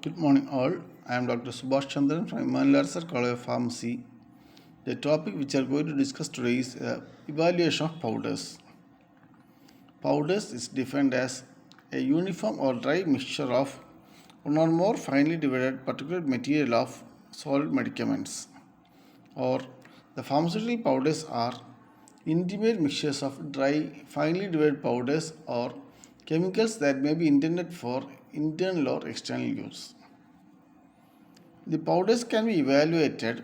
Good morning, all. I am Dr. Subhash Chandran from Immanuel College of Pharmacy. The topic which we are going to discuss today is evaluation of powders. Powders is defined as a uniform or dry mixture of one or more finely divided particulate material of solid medicaments. Or the pharmaceutical powders are intermediate mixtures of dry, finely divided powders or chemicals that may be intended for internal or external use. The powders can be evaluated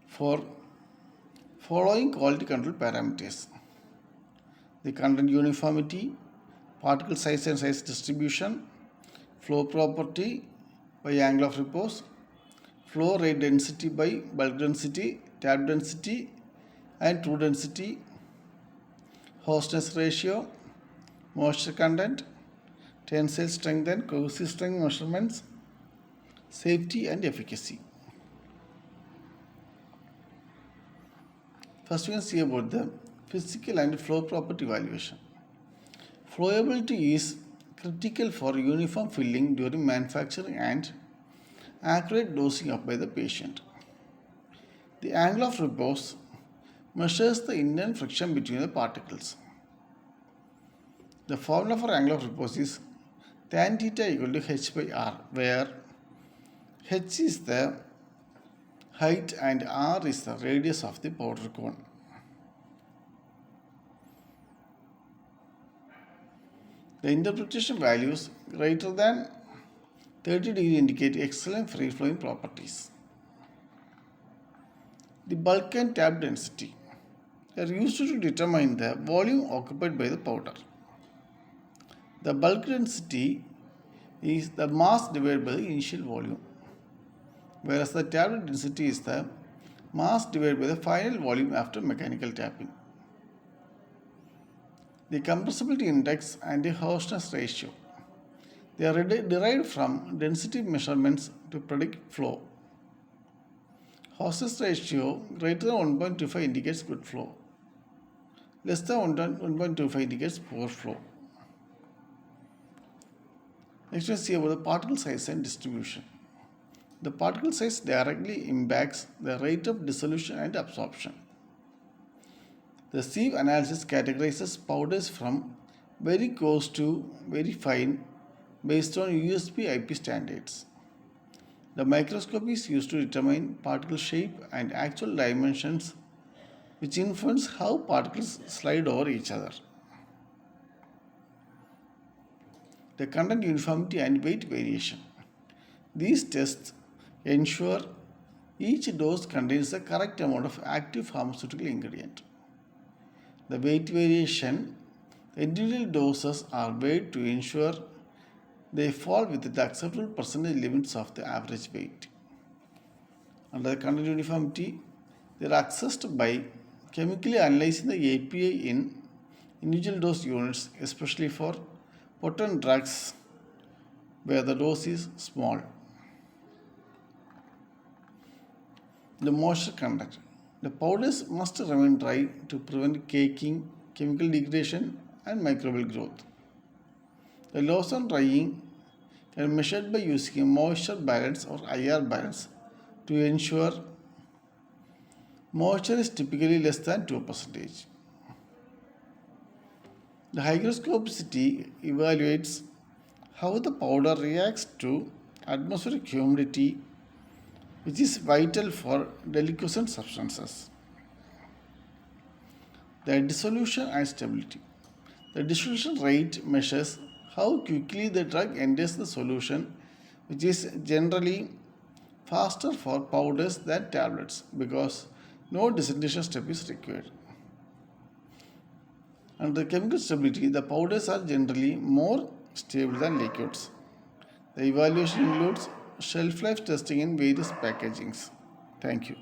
for following quality control parameters: the content uniformity, particle size and size distribution, flow property by angle of repose, flow rate density by bulk density, tab density and true density, hostness ratio, moisture content, tensile strength and cohesive strength measurements, safety and efficacy. First we can see about the physical and flow property evaluation. Flowability is critical for uniform filling during manufacturing and accurate dosing up by the patient. The angle of repose measures the internal friction between the particles. The formula for angle of repose is tan theta equal to h by r, where h is the height and r is the radius of the powder cone. The interpretation values greater than 30 degree indicate excellent free flowing properties. The bulk and tab density are used to determine the volume occupied by the powder. The bulk density is the mass divided by the initial volume, whereas the tab density is the mass divided by the final volume after mechanical tapping. The compressibility index and the hostness ratio, they are derived from density measurements to predict flow. Hostness ratio greater than 1.25 indicates good flow. Less than 1.25 indicates poor flow. Next, we see about the particle size and distribution. The particle size directly impacts the rate of dissolution and absorption. The sieve analysis categorizes powders from very coarse to very fine based on USP IP standards. The microscope is used to determine particle shape and actual dimensions, which influence how particles slide over each other. The content uniformity and weight variation. These tests ensure each dose contains the correct amount of active pharmaceutical ingredient. The weight variation, the individual doses are weighed to ensure they fall within the acceptable percentage limits of the average weight. Under the content uniformity, they are assessed by chemically analyzing the API in individual dose units, especially for potent drugs where the dose is small. The moisture content. The powders must remain dry to prevent caking, chemical degradation and microbial growth. The loss on drying can be measured by using a moisture balance or IR balance to ensure moisture is typically less than 2%. The hygroscopicity evaluates how the powder reacts to atmospheric humidity, which is vital for deliquescent substances. The dissolution and stability. The dissolution rate measures how quickly the drug enters the solution, which is generally faster for powders than tablets because no dissolution step is required. Under chemical stability, the powders are generally more stable than liquids. The evaluation includes shelf life testing in various packagings. Thank you.